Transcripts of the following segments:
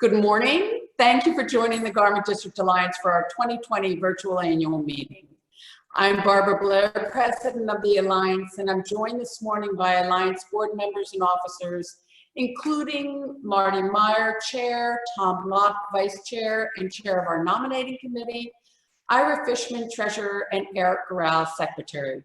Good morning. Thank you for joining the Garment District Alliance for our 2020 virtual annual meeting. I'm Barbara Blair, President of the Alliance, and I'm joined this morning by Alliance board members and officers, including Marty Meyer, Chair, Tom Block, Vice Chair and Chair of our Nominating Committee, Ira Fishman, Treasurer, and Eric Garral, Secretary.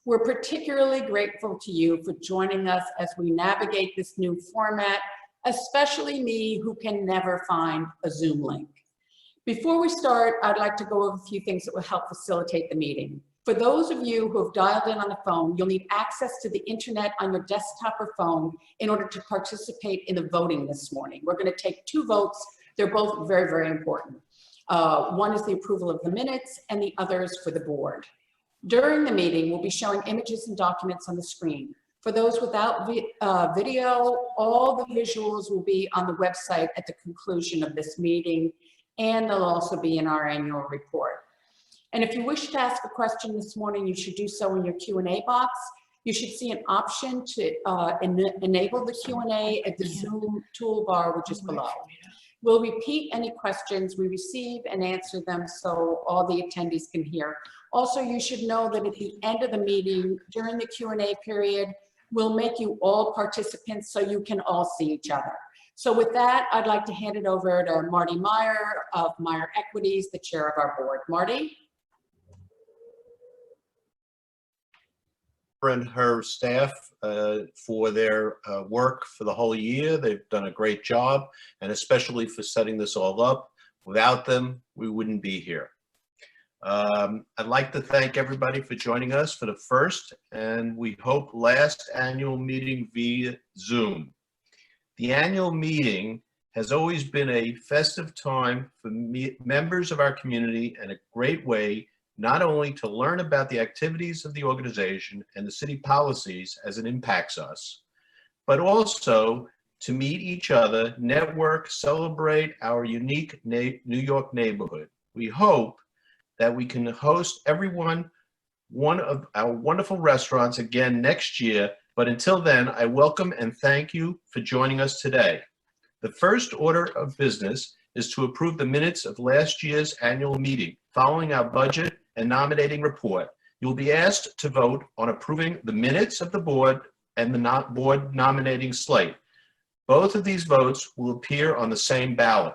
We're particularly grateful to you for joining us as we navigate this new format, especially me, who can never find a Zoom link. Before we start, I'd like to go over a few things that will help facilitate the meeting. For those of you who have dialed in on the phone, you'll need access to the internet on your desktop or phone in order to participate in the voting this morning. We're going to take two votes. They're both very, very important. One is the approval of the minutes and the other is for the board. During the meeting, we'll be showing images and documents on the screen. For those without video, all the visuals will be on the website at the conclusion of this meeting, and they'll also be in our annual report. And if you wish to ask a question this morning, you should do so in your Q&A box. You should see an option to enable the Q&A at the Zoom toolbar, which is below. We'll repeat any questions we receive and answer them so all the attendees can hear. Also, you should know that at the end of the meeting, during the Q&A period, we'll make you all participants so you can all see each other. So with that, I'd like to hand it over to Marty Meyer of Meyer Equities, the chair of our board. Marty? And her staff for their work for the whole year. They've done a great job, and especially for setting this all up. Without them, we wouldn't be here. I'd like to thank everybody for joining us for the first and we hope last annual meeting via Zoom. The annual meeting has always been a festive time for members of our community and a great way not only to learn about the activities of the organization and the city policies as it impacts us, but also to meet each other, network, celebrate our unique New York neighborhood. We hope that we can host everyone one of our wonderful restaurants again next year. But until then, I welcome and thank you for joining us today. The first order of business is to approve the minutes of last year's annual meeting. Following our budget and nominating report, you'll be asked to vote on approving the minutes of the board and the board nominating slate. Both of these votes will appear on the same ballot.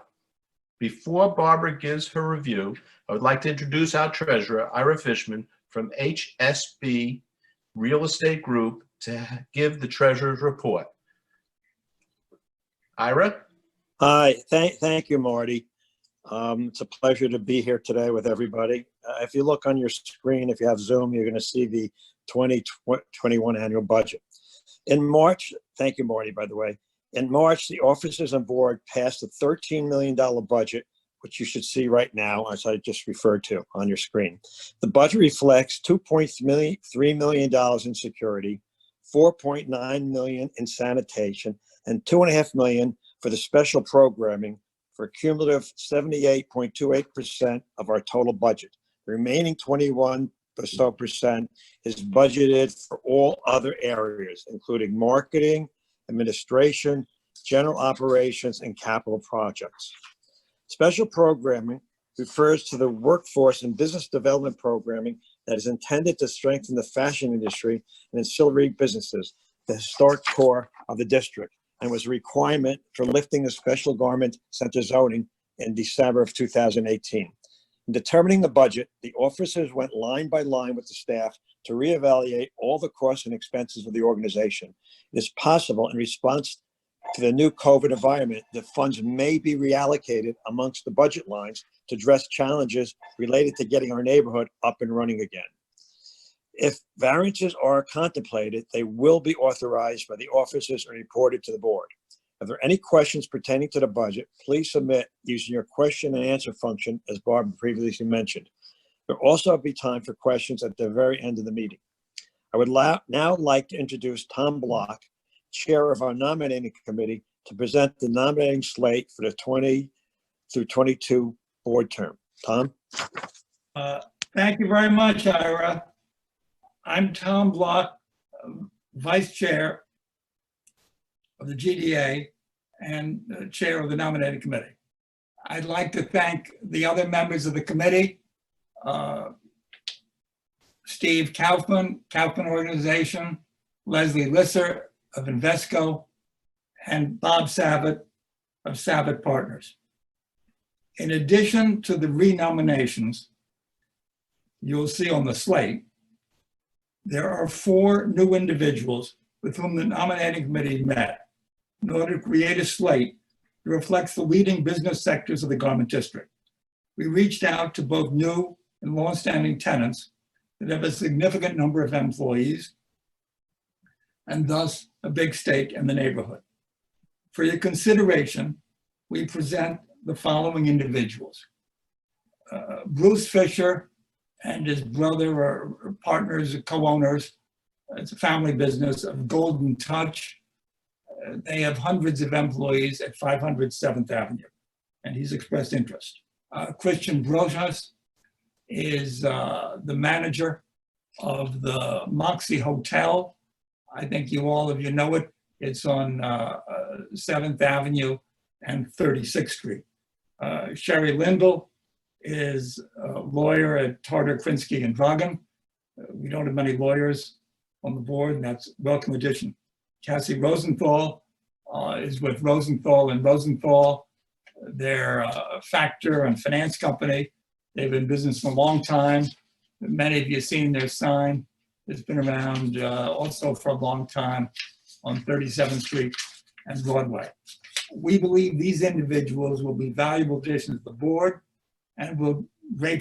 Before Barbara gives her review, I would like to introduce our treasurer, Ira Fishman, from HSB Real Estate Group to give the treasurer's report. Ira? Hi, thank you, Marty. It's a pleasure to be here today with everybody. If you look on your screen, if you have Zoom, you're going to see the 2021 annual budget. In March, thank you, Marty, by the way. In March, the officers and board passed a $13 million budget, which you should see right now, as I just referred to on your screen. The budget reflects $2.3 million in security, $4.9 million in sanitation, and $2.5 million for the special programming for a cumulative 78.28% of our total budget. The remaining 21% is budgeted for all other areas, including marketing, administration, general operations, and capital projects. Special programming refers to the workforce and business development programming that is intended to strengthen the fashion industry and ancillary businesses, the historic core of the district, and was a requirement for lifting the special garment center zoning in December of 2018. In determining the budget, the officers went line by line with the staff to reevaluate all the costs and expenses of the organization. It is possible in response to the new COVID environment that funds may be reallocated amongst the budget lines to address challenges related to getting our neighborhood up and running again. If variances are contemplated, they will be authorized by the officers and reported to the board. If there are any questions pertaining to the budget, please submit using your question and answer function, as Barbara previously mentioned. There will also be time for questions at the very end of the meeting. I would now like to introduce Tom Block, chair of our nominating committee, to present the nominating slate for the 20 through 22 board term. Tom? Thank you very much, Ira. I'm Tom Block, vice chair of the GDA, and chair of the nominating committee. I'd like to thank the other members of the committee, Steve Kaufman, Kaufman Organization, Leslie Lisser of Invesco, and Bob Sabat of Sabat Partners. In addition to the renominations, you'll see on the slate, there are 4 new individuals with whom the nominating committee met in order to create a slate that reflects the leading business sectors of the garment district. We reached out to both new and longstanding tenants that have a significant number of employees and thus a big stake in the neighborhood. For your consideration, we present the following individuals. Bruce Fisher and his brother are partners, co-owners. It's a family business of Golden Touch. They have hundreds of employees at 500 7th Avenue, and he's expressed interest. Christian Brojas is the manager of the Moxie Hotel. I think all of you know it. It's on 7th Avenue and 36th Street. Sherry Lindell is a lawyer at Tarter, Krinsky and Dragan. We don't have many lawyers on the board, and that's a welcome addition. Cassie Rosenthal is with Rosenthal and Rosenthal. They're a factor and finance company. They've been in business for a long time. Many of you have seen their sign. It's been around also for a long time on 37th Street and Broadway. We believe these individuals will be valuable additions to the board, and we're very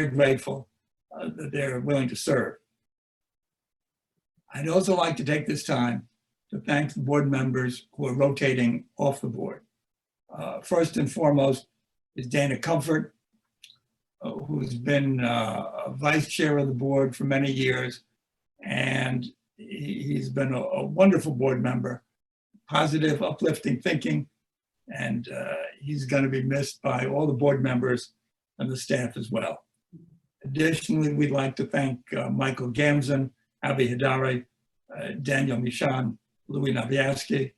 grateful that they're willing to serve. I'd also like to take this time to thank the board members who are rotating off the board. First and foremost is Dana Comfort, who's been a vice chair of the board for many years, and he's been a wonderful board member, positive, uplifting thinking, and he's going to be missed by all the board members and the staff as well. Additionally, we'd like to thank Michael Gamzon, Avi Hadari, Daniel Michan, Louis Naviaski,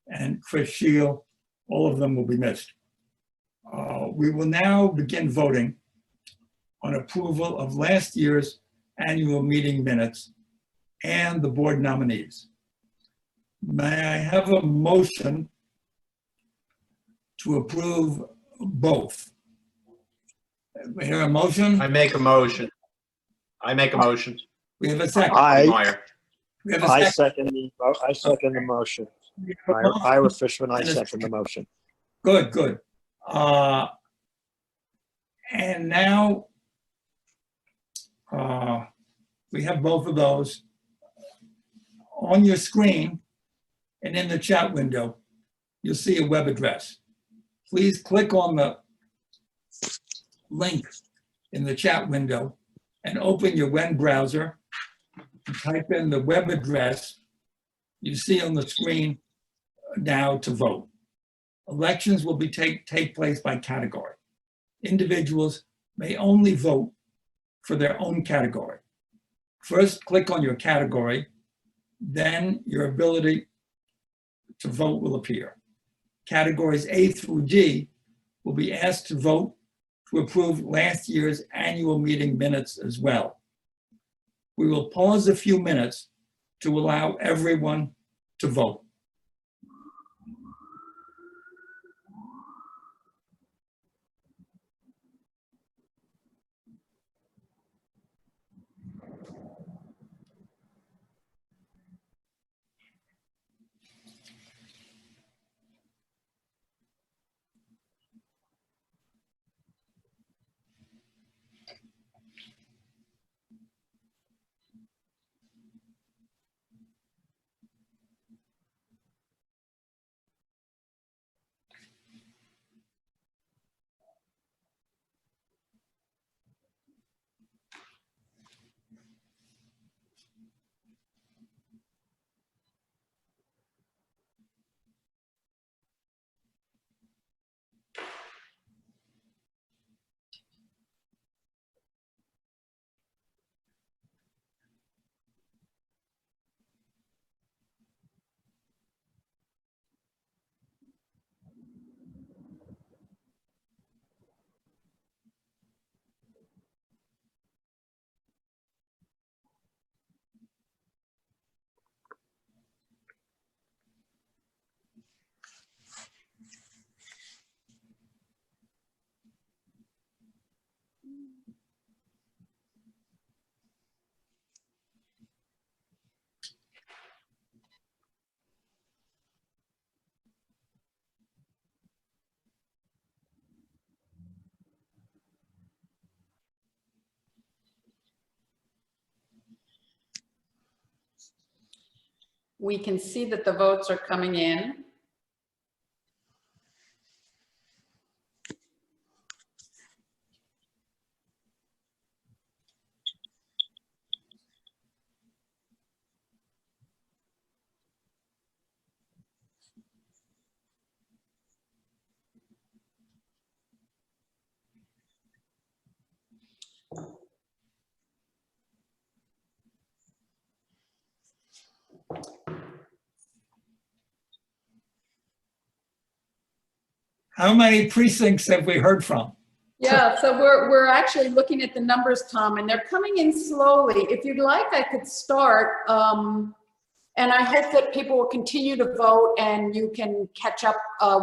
and Chris Shield. All of them will be missed. We will now begin voting on approval of last year's annual meeting minutes and the board nominees. May I have a motion to approve both? We hear a motion? I make a motion. I make a motion. We have a second. Meyer. We have a I second. second the motion. Ira Fishman, I second the motion. Good, good. And now we have both of those on your screen, and in the chat window, you'll see a web address. Please click on the link in the chat window and open your web browser and type in the web address you see on the screen now to vote. Elections will be take place by category. Individuals may only vote for their own category. First, click on your category, then your ability to vote will appear. Categories A through D will be asked to vote to approve last year's annual meeting minutes as well. We will pause a few minutes to allow everyone to vote. We can see that the votes are coming in. How many precincts have we heard from? Yeah, so we're actually looking at the numbers, Tom, and they're coming in slowly. If you'd like, I could start. And I hope that people will continue to vote and you can catch up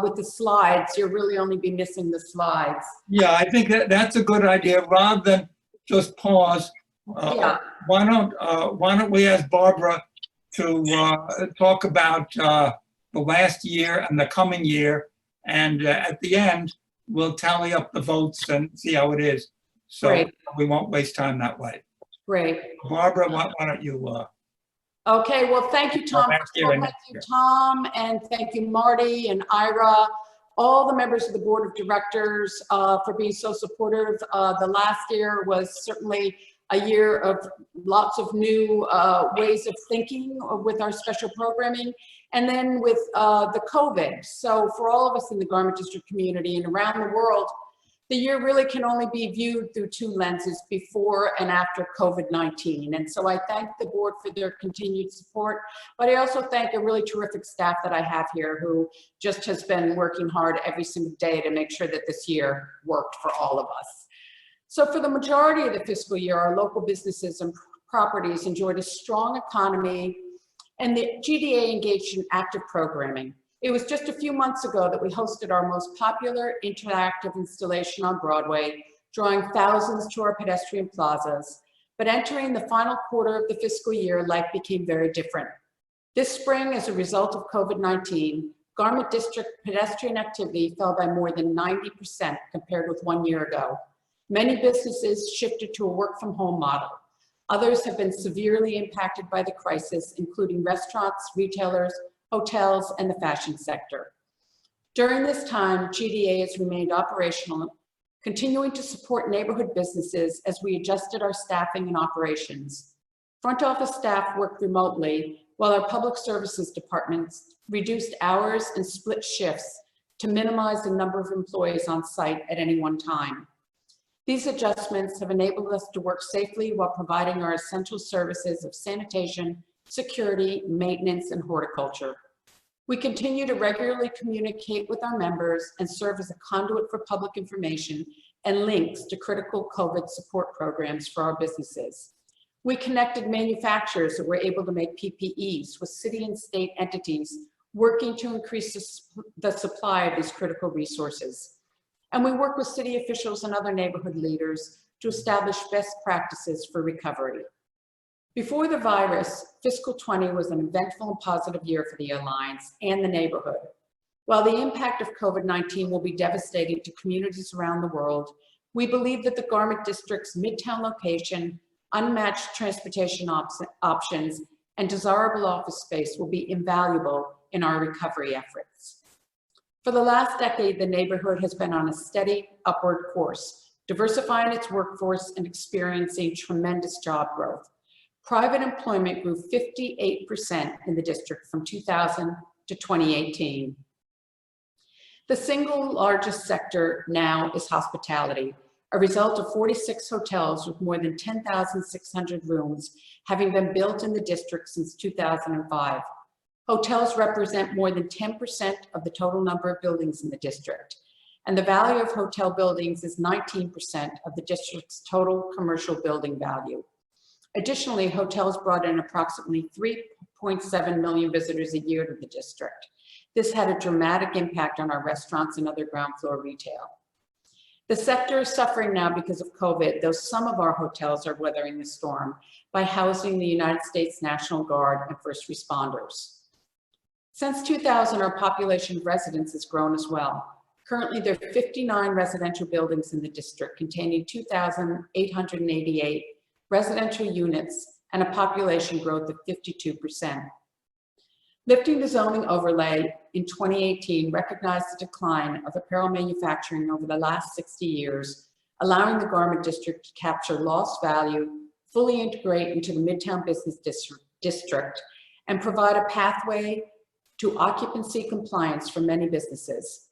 with the slides. You'll really only be missing the slides. Yeah, I think that's a good idea. Rather than just pause, Yeah. why don't we ask Barbara to talk about the last year and the coming year, and at the end we'll tally up the votes and see how it is. So Great. we won't waste time that way. Great. Barbara, why don't you? Okay, well, thank you, Tom. Last year and Thank next you, year. Tom, and thank you, Marty and Ira, all the members of the board of directors for being so supportive. The last year was certainly a year of lots of new ways of thinking with our special programming, and then with the COVID. So for all of us in the Garment District community and around the world, the year really can only be viewed through two lenses, before and after COVID-19. And so I thank the board for their continued support, but I also thank a really terrific staff that I have here who just has been working hard every single day to make sure that this year worked for all of us. So for the majority of the fiscal year, our local businesses and properties enjoyed a strong economy, and the GDA engaged in active programming. It was just a few months ago that we hosted our most popular interactive installation on Broadway, drawing thousands to our pedestrian plazas. But entering the final quarter of the fiscal year, life became very different. This spring, as a result of COVID-19, Garment District pedestrian activity fell by more than 90% compared with 1 year ago. Many businesses shifted to a work from home model. Others have been severely impacted by the crisis, including restaurants, retailers, hotels, and the fashion sector. During this time, GDA has remained operational, continuing to support neighborhood businesses as we adjusted our staffing and operations. Front office staff worked remotely, while our public services departments reduced hours and split shifts to minimize the number of employees on site at any one time. These adjustments have enabled us to work safely while providing our essential services of sanitation, security, maintenance, and horticulture. We continue to regularly communicate with our members and serve as a conduit for public information and links to critical COVID support programs for our businesses. We connected manufacturers that were able to make PPEs with city and state entities working to increase the supply of these critical resources. And we work with city officials and other neighborhood leaders to establish best practices for recovery. Before the virus, fiscal 20 was an eventful and positive year for the Alliance and the neighborhood. While the impact of COVID-19 will be devastating to communities around the world, we believe that the Garment District's Midtown location, unmatched transportation options, and desirable office space will be invaluable in our recovery efforts. For the last decade, the neighborhood has been on a steady upward course, diversifying its workforce and experiencing tremendous job growth. Private employment grew 58% in the district from 2000 to 2018. The single largest sector now is hospitality, a result of 46 hotels with more than 10,600 rooms having been built in the district since 2005. Hotels represent more than 10% of the total number of buildings in the district, and the value of hotel buildings is 19% of the district's total commercial building value. Additionally, hotels brought in approximately 3.7 million visitors a year to the district. This had a dramatic impact on our restaurants and other ground floor retail. The sector is suffering now because of COVID, though some of our hotels are weathering the storm by housing the United States National Guard and first responders. Since 2000, our population of residents has grown as well. Currently, there are 59 residential buildings in the district containing 2,888 residential units and a population growth of 52%. Lifting the zoning overlay in 2018 recognized the decline of apparel manufacturing over the last 60 years, allowing the garment district to capture lost value, fully integrate into the Midtown Business District, and provide a pathway to occupancy compliance for many businesses.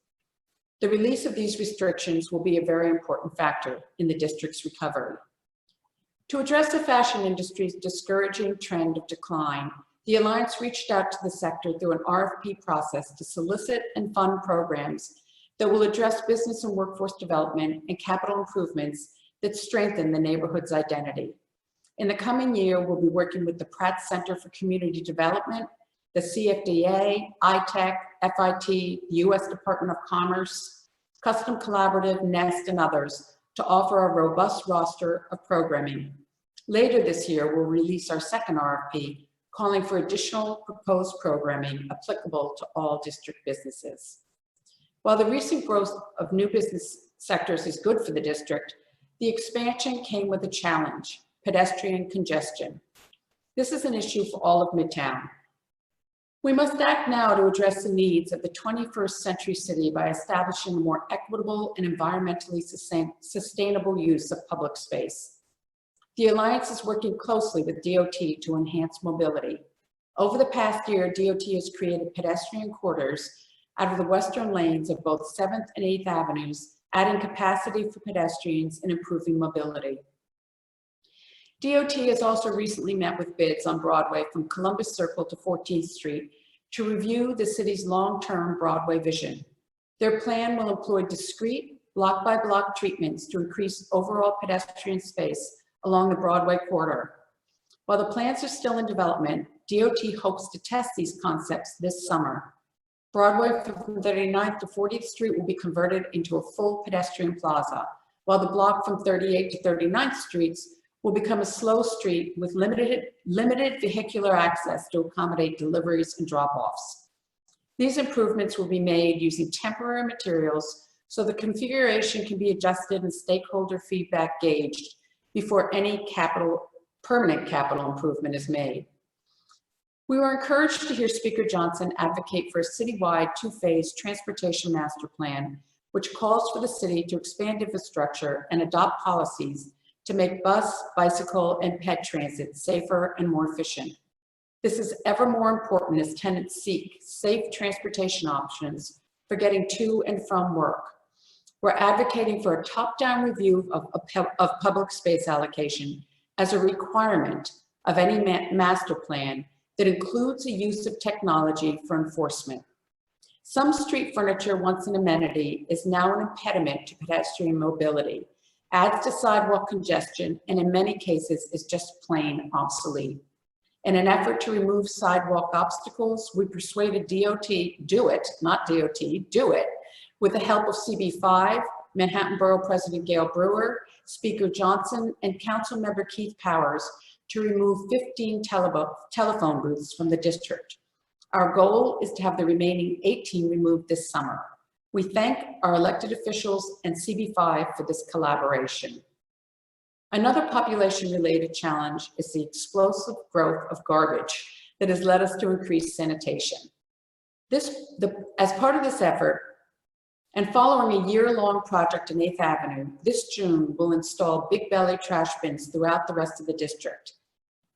The release of these restrictions will be a very important factor in the district's recovery. To address the fashion industry's discouraging trend of decline, the Alliance reached out to the sector through an RFP process to solicit and fund programs that will address business and workforce development and capital improvements that strengthen the neighborhood's identity. In the coming year, we'll be working with the Pratt Center for Community Development, the CFDA, ITEC, FIT, the U.S. Department of Commerce, Custom Collaborative, NEST, and others to offer a robust roster of programming. Later this year, we'll release our second RFP, calling for additional proposed programming applicable to all district businesses. While the recent growth of new business sectors is good for the district, the expansion came with a challenge: pedestrian congestion. This is an issue for all of Midtown. We must act now to address the needs of the 21st century city by establishing a more equitable and environmentally sustainable use of public space. The Alliance is working closely with DOT to enhance mobility. Over the past year, DOT has created pedestrian corridors out of the western lanes of both 7th and 8th Avenues, adding capacity for pedestrians and improving mobility. DOT has also recently met with bids on Broadway from Columbus Circle to 14th Street to review the city's long-term Broadway vision. Their plan will employ discrete, block-by-block treatments to increase overall pedestrian space along the Broadway corridor. While the plans are still in development, DOT hopes to test these concepts this summer. Broadway from 39th to 40th Street will be converted into a full pedestrian plaza, while the block from 38th to 39th Streets will become a slow street with limited vehicular access to accommodate deliveries and drop-offs. These improvements will be made using temporary materials so the configuration can be adjusted and stakeholder feedback gauged before any permanent capital improvement is made. We were encouraged to hear Speaker Johnson advocate for a citywide two-phase transportation master plan, which calls for the city to expand infrastructure and adopt policies to make bus, bicycle, and ped transit safer and more efficient. This is ever more important as tenants seek safe transportation options for getting to and from work. We're advocating for a top-down review of public space allocation as a requirement of any master plan that includes the use of technology for enforcement. Some street furniture, once an amenity, is now an impediment to pedestrian mobility, adds to sidewalk congestion, and in many cases is just plain obsolete. In an effort to remove sidewalk obstacles, we persuaded DOT, do it, with the help of CB5, Manhattan Borough President Gail Brewer, Speaker Johnson, and Councilmember Keith Powers to remove 15 telephone booths from the district. Our goal is to have the remaining 18 removed this summer. We thank our elected officials and CB5 for this collaboration. Another population-related challenge is the explosive growth of garbage that has led us to increase sanitation. As part of this effort, and following a year-long project in 8th Avenue, this June we'll install big belly trash bins throughout the rest of the district.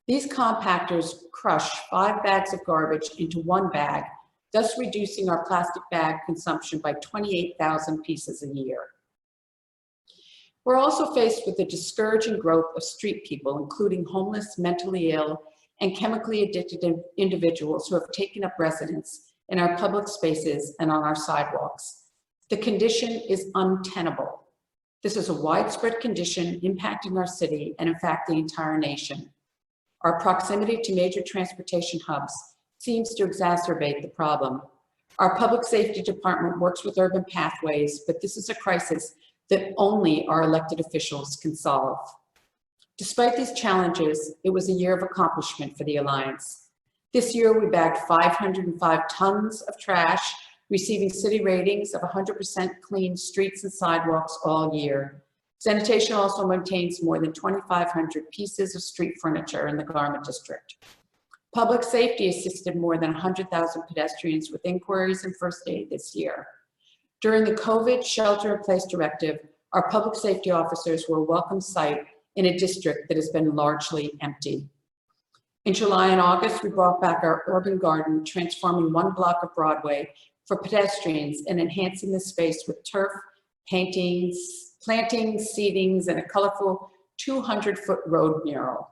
These compactors crush 5 bags of garbage into 1 bag, thus reducing our plastic bag consumption by 28,000 pieces a year. We're also faced with the discouraging growth of street people, including homeless, mentally ill, and chemically addicted individuals who have taken up residence in our public spaces and on our sidewalks. The condition is untenable. This is a widespread condition impacting our city and, in fact, the entire nation. Our proximity to major transportation hubs seems to exacerbate the problem. Our public safety department works with Urban Pathways, but this is a crisis that only our elected officials can solve. Despite these challenges, it was a year of accomplishment for the Alliance. This year, we bagged 505 tons of trash, receiving city ratings of 100% clean streets and sidewalks all year. Sanitation also maintains more than 2,500 pieces of street furniture in the garment district. Public safety assisted more than 100,000 pedestrians with inquiries and first aid this year. During the COVID shelter-in-place directive, our public safety officers were a welcome sight in a district that has been largely empty. In July and August, we brought back our urban garden, transforming one block of Broadway for pedestrians and enhancing the space with turf, paintings, plantings, seatings, and a colorful 200-foot road mural.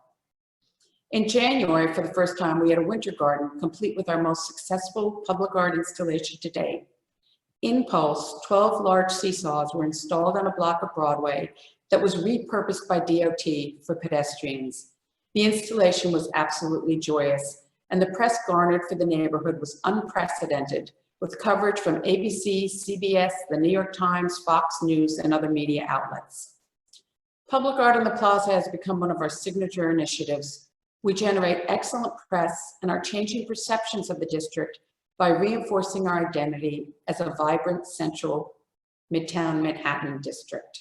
In January, for the first time, we had a winter garden, complete with our most successful public art installation to date. In Pulse, 12 large seesaws were installed on a block of Broadway that was repurposed by DOT for pedestrians. The installation was absolutely joyous, and the press garnered for the neighborhood was unprecedented, with coverage from ABC, CBS, the New York Times, Fox News, and other media outlets. Public art on the plaza has become one of our signature initiatives. We generate excellent press and are changing perceptions of the district by reinforcing our identity as a vibrant central Midtown Manhattan district.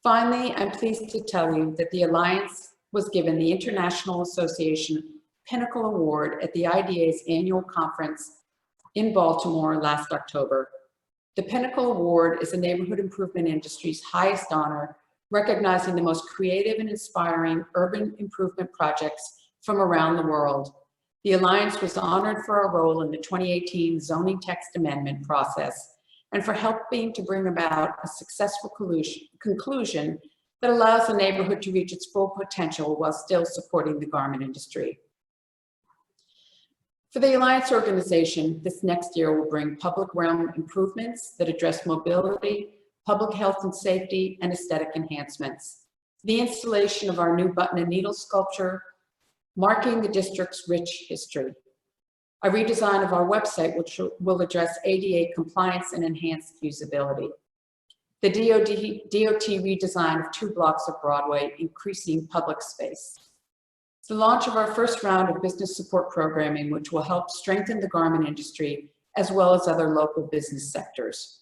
Finally, I'm pleased to tell you that the Alliance was given the International Association Pinnacle Award at the IDA's annual conference in Baltimore last October. The Pinnacle Award is the neighborhood improvement industry's highest honor, recognizing the most creative and inspiring urban improvement projects from around the world. The Alliance was honored for our role in the 2018 zoning text amendment process and for helping to bring about a successful conclusion that allows the neighborhood to reach its full potential while still supporting the garment industry. For the Alliance organization, this next year will bring public realm improvements that address mobility, public health and safety, and aesthetic enhancements. The installation of our new button and needle sculpture, marking the district's rich history. A redesign of our website, which will address ADA compliance and enhanced usability. The DOT redesign of 2 blocks of Broadway, increasing public space. The launch of our first round of business support programming, which will help strengthen the garment industry, as well as other local business sectors.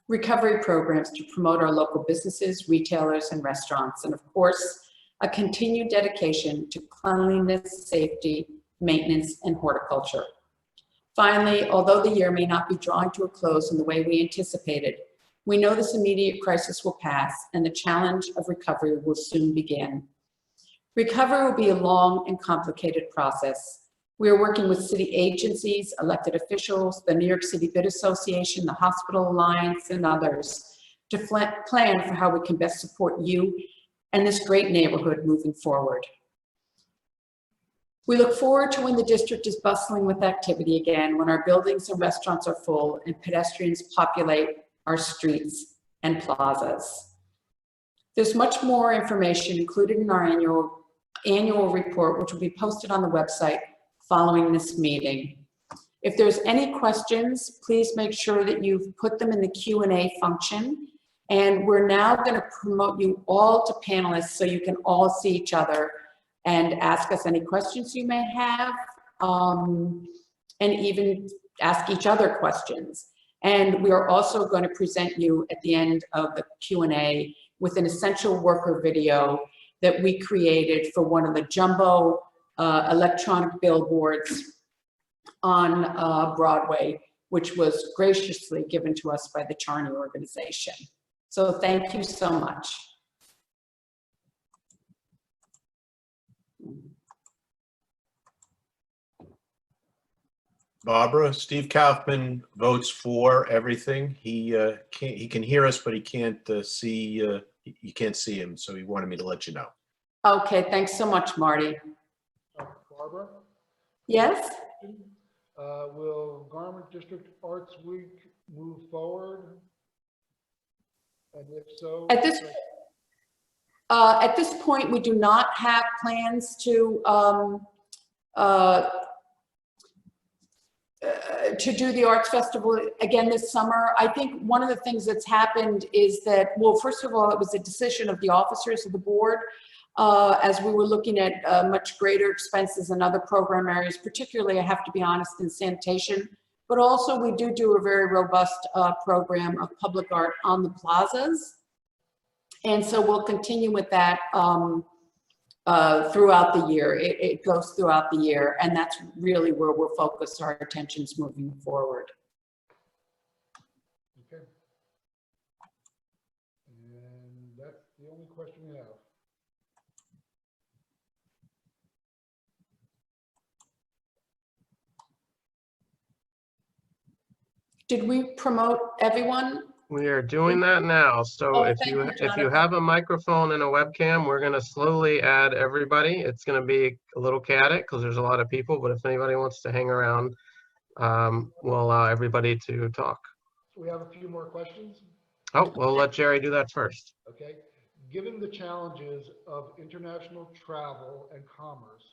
Recovery programs to promote our local businesses, retailers, and restaurants. And of course, a continued dedication to cleanliness, safety, maintenance, and horticulture. Finally, although the year may not be drawing to a close in the way we anticipated, we know this immediate crisis will pass and the challenge of recovery will soon begin. Recovery will be a long and complicated process. We are working with city agencies, elected officials, the New York City Bid Association, the Hospital Alliance, and others to plan for how we can best support you and this great neighborhood moving forward. We look forward to when the district is bustling with activity again, when our buildings and restaurants are full and pedestrians populate our streets and plazas. There's much more information included in our annual report, which will be posted on the website following this meeting. If there's any questions, please make sure that you've put them in the Q&A function. And we're now going to promote you all to panelists so you can all see each other and ask us any questions you may have, and even ask each other questions. And we are also going to present you at the end of the Q&A with an essential worker video that we created for one of the jumbo electronic billboards on Broadway, which was graciously given to us by the Charney organization. So thank you so much. Barbara, Steve Kaufman votes for everything. He can hear us, but he can't see. You can't see him, so he wanted me to let you know. Okay, thanks so much, Marty. Barbara? Yes? Will Garment District Arts Week move forward? And if so? At this point, we do not have plans to do the Arts Festival again this summer. I think one of the things that's happened is that, well, first of all, it was a decision of the officers of the board as we were looking at much greater expenses in other program areas, particularly, I have to be honest, in sanitation. But also we do a very robust program of public art on the plazas. And so we'll continue with that throughout the year. It goes throughout the year, and that's really where we'll focus our attentions moving forward. Okay. And that's the only question we have. Did we promote everyone? We are doing that now. So Oh, if thank you you, if you Jonathan. have a microphone and a webcam, we're going to slowly add everybody. It's going to be a little chaotic because there's a lot of people, but if anybody wants to hang around, we'll allow everybody to talk. We have a few more questions. Oh, we'll let Jerry do that first. Okay. Given the challenges of international travel and commerce,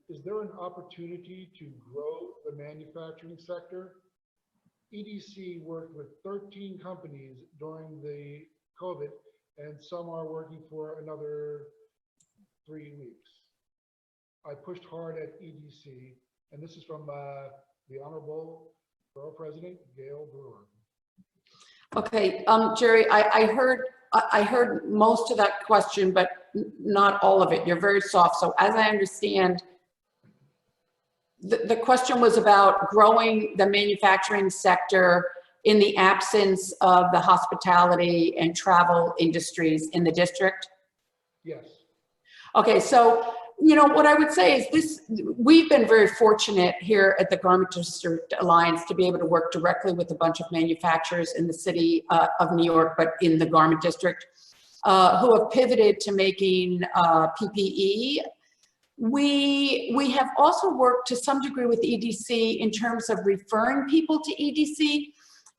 is there an opportunity to grow the manufacturing sector? EDC worked with 13 companies during the COVID, and some are working for another 3 weeks. I pushed hard at EDC, and this is from the Honorable Borough President Gail Brewer. Okay, Jerry, I heard most of that question, but not all of it. You're very soft. So as I understand, the question was about growing the manufacturing sector in the absence of the hospitality and travel industries in the district? Yes. Okay, so, you know, what I would say is this, we've been very fortunate here at the Garment District Alliance to be able to work directly with a bunch of manufacturers in the city of New York, but in the Garment District, who have pivoted to making PPE. We have also worked to some degree with EDC in terms of referring people to EDC.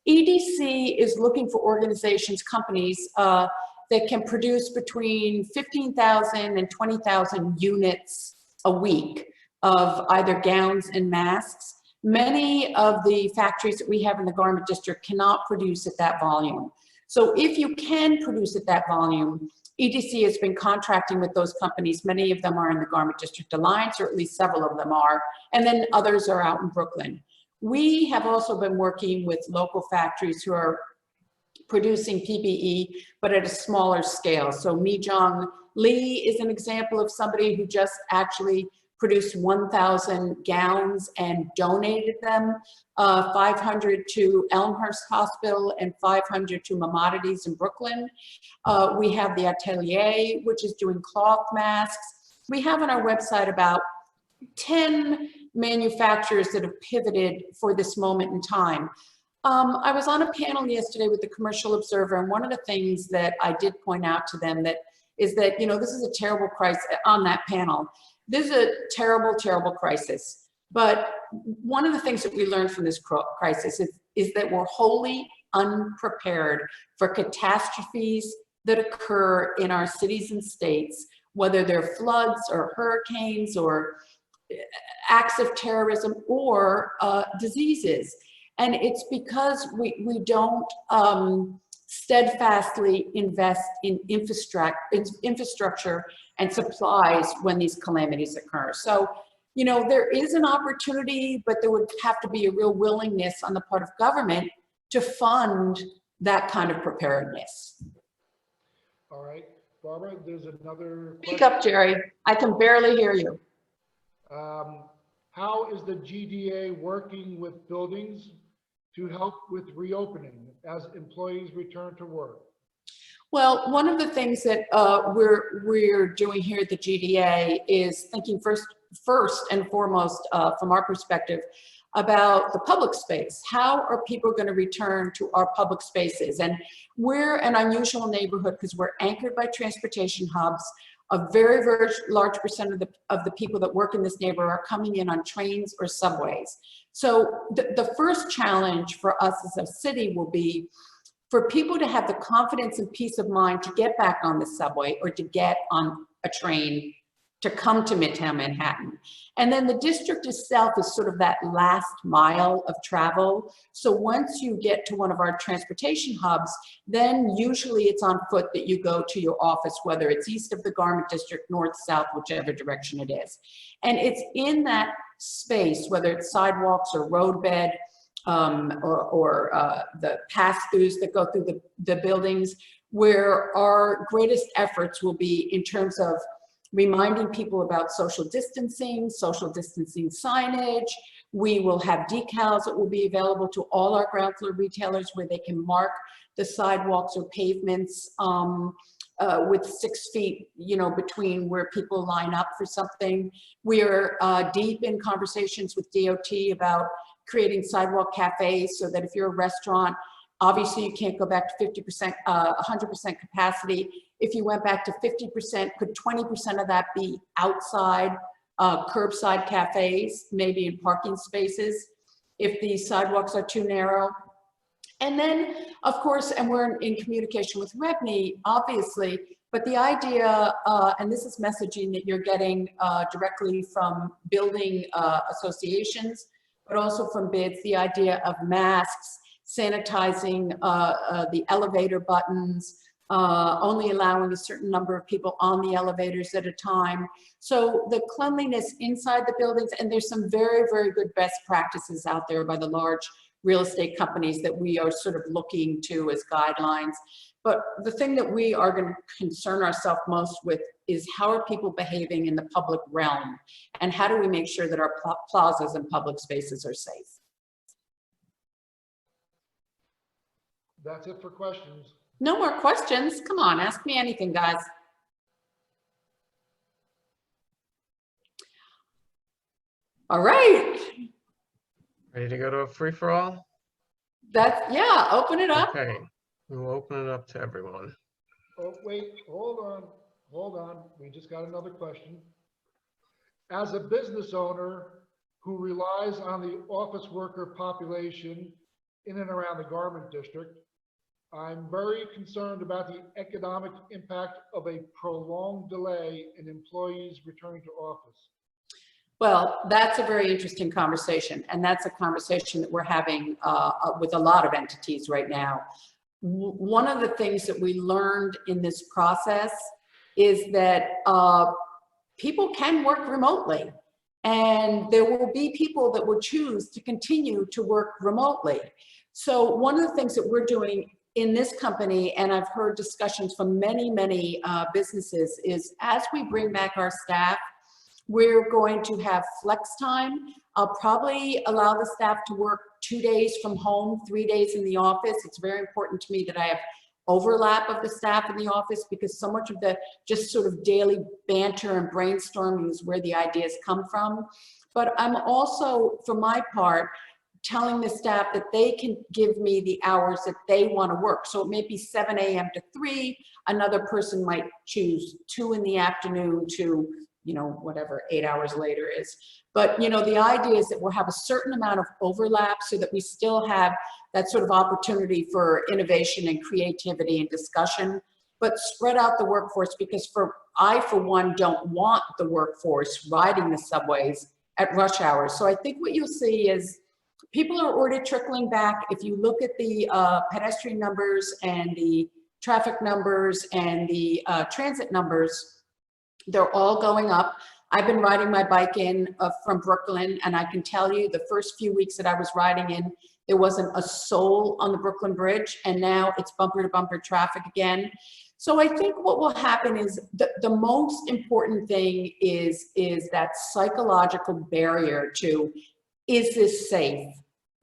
EDC is looking for organizations, companies that can produce between 15,000 and 20,000 units a week of either gowns and masks. Many of the factories that we have in the Garment District cannot produce at that volume. So if you can produce at that volume, EDC has been contracting with those companies. Many of them are in the Garment District Alliance, or at least several of them are, and then others are out in Brooklyn. We have also been working with local factories who are producing PPE, but at a smaller scale. So Mijong Lee is an example of somebody who just actually produced 1,000 gowns and donated them, 500 to Elmhurst Hospital and 500 to Maimonides in Brooklyn. We have the Atelier, which is doing cloth masks. We have on our website about 10 manufacturers that have pivoted for this moment in time. I was on a panel yesterday with the Commercial Observer, and one of the things that I did point out to them is that, you know, this is a terrible crisis on that panel. This is a terrible, terrible crisis. But one of the things that we learned from this crisis is that we're wholly unprepared for catastrophes that occur in our cities and states, whether they're floods or hurricanes or acts of terrorism or diseases. And it's because we don't steadfastly invest in infrastructure and supplies when these calamities occur. So, you know, there is an opportunity, but there would have to be a real willingness on the part of government to fund that kind of preparedness. All right, Barbara, there's another Speak question. up, Jerry. I can barely hear you. How is the GDA working with buildings to help with reopening as employees return to work? Well, one of the things that we're doing here at the GDA is thinking first and foremost from our perspective about the public space. How are people going to return to our public spaces? And we're an unusual neighborhood because we're anchored by transportation hubs. A very, very large percent of the people that work in this neighborhood are coming in on trains or subways. So the first challenge for us as a city will be for people to have the confidence and peace of mind to get back on the subway or to get on a train to come to Midtown Manhattan. And then the district itself is sort of that last mile of travel. So once you get to one of our transportation hubs, then usually it's on foot that you go to your office, whether it's east of the Garment District, north, south, whichever direction it is. And it's in that space, whether it's sidewalks or roadbed, or the pass-throughs that go through the buildings, where our greatest efforts will be in terms of reminding people about social distancing signage. We will have decals that will be available to all our ground floor retailers where they can mark the sidewalks or pavements with 6 feet, between where people line up for something. We are deep in conversations with DOT about creating sidewalk cafes so that if you're a restaurant, obviously you can't go back to 50%, 100% capacity. If you went back to 50%, could 20% of that be outside curbside cafes, maybe in parking spaces, if the sidewalks are too narrow? And then, of course, and we're in communication with REBNY, obviously, but the idea, and this is messaging that you're getting directly from building associations, but also from bids, the idea of masks, sanitizing the elevator buttons, only allowing a certain number of people on the elevators at a time. So the cleanliness inside the buildings, and there's some very, very good best practices out there by the large real estate companies that we are sort of looking to as guidelines. But the thing that we are going to concern ourselves most with is how are people behaving in the public realm, and how do we make sure that our plazas and public spaces are safe? That's it for questions. No more questions. Come on, ask me anything, guys. All right. Ready to go to a free-for-all? Yeah, open it up. Okay, we'll open it up to everyone. Oh, wait, hold on. We just got another question. As a business owner who relies on the office worker population in and around the Garment District, I'm very concerned about the economic impact of a prolonged delay in employees returning to office. Well, that's a very interesting conversation, and that's a conversation that we're having with a lot of entities right now. One of the things that we learned in this process is that people can work remotely, and there will be people that will choose to continue to work remotely. So one of the things that we're doing in this company, and I've heard discussions from many, many businesses, is as we bring back our staff, we're going to have flex time. I'll probably allow the staff to work 2 days from home, 3 days in the office. It's very important to me that I have overlap of the staff in the office, because so much of the just sort of daily banter and brainstorming is where the ideas come from. But I'm also, for my part, telling the staff that they can give me the hours that they want to work. So it may be 7 a.m. to 3. Another person might choose 2 in the afternoon to, whatever 8 hours later is. But, the idea is that we'll have a certain amount of overlap so that we still have that sort of opportunity for innovation and creativity and discussion, but spread out the workforce, because I, for one, don't want the workforce riding the subways at rush hours. So I think what you'll see is people are already trickling back. If you look at the pedestrian numbers and the traffic numbers and the transit numbers, they're all going up. I've been riding my bike in from Brooklyn, and I can tell you the first few weeks that I was riding in, there wasn't a soul on the Brooklyn Bridge, and now it's bumper to bumper traffic again. So I think what will happen is the most important thing is that psychological barrier to, is this safe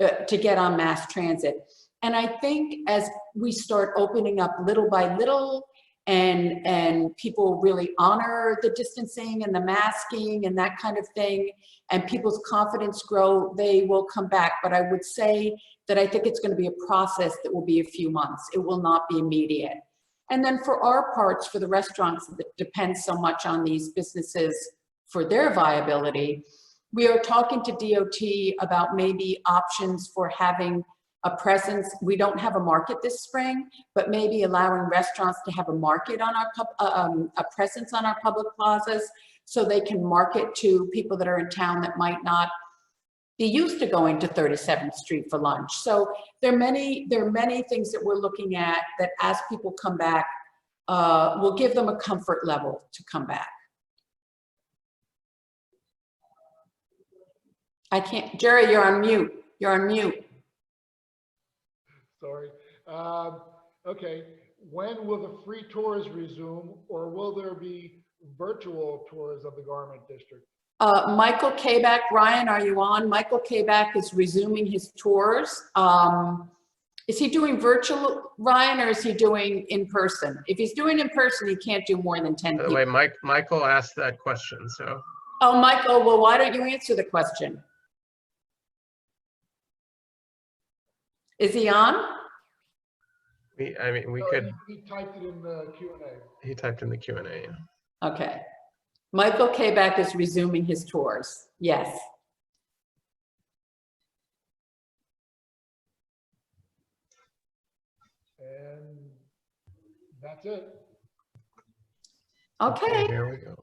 to get on mass transit? And I think as we start opening up little by little, and people really honor the distancing and the masking and that kind of thing, and people's confidence grow, they will come back. But I would say that I think it's going to be a process that will be a few months. It will not be immediate. And then for our parts, for the restaurants that depend so much on these businesses for their viability, we are talking to DOT about maybe options for having a presence. We don't have a market this spring, but maybe allowing restaurants to have a market on our a presence on our public plazas, so they can market to people that are in town that might not be used to going to 37th Street for lunch. So there are many things that we're looking at that, as people come back, will give them a comfort level to come back. I can't, Jerry, you're on mute. You're on mute. Sorry. Okay. When will the free tours resume, or will there be virtual tours of the Garment District. Michael Kabak, Ryan, are you on? Michael Kabak is resuming his tours. Is he doing virtual, Ryan, or is he doing in person? If he's doing in person, he can't do more than 10 By the way, people. Michael asked that question, so Oh, Michael, well, why don't you answer the question? Is he on? we No, could, He typed it in the Q&A. he typed in the Q&A. Okay. Michael Kabak is resuming his tours. Yes. And that's it. Okay. Here we go.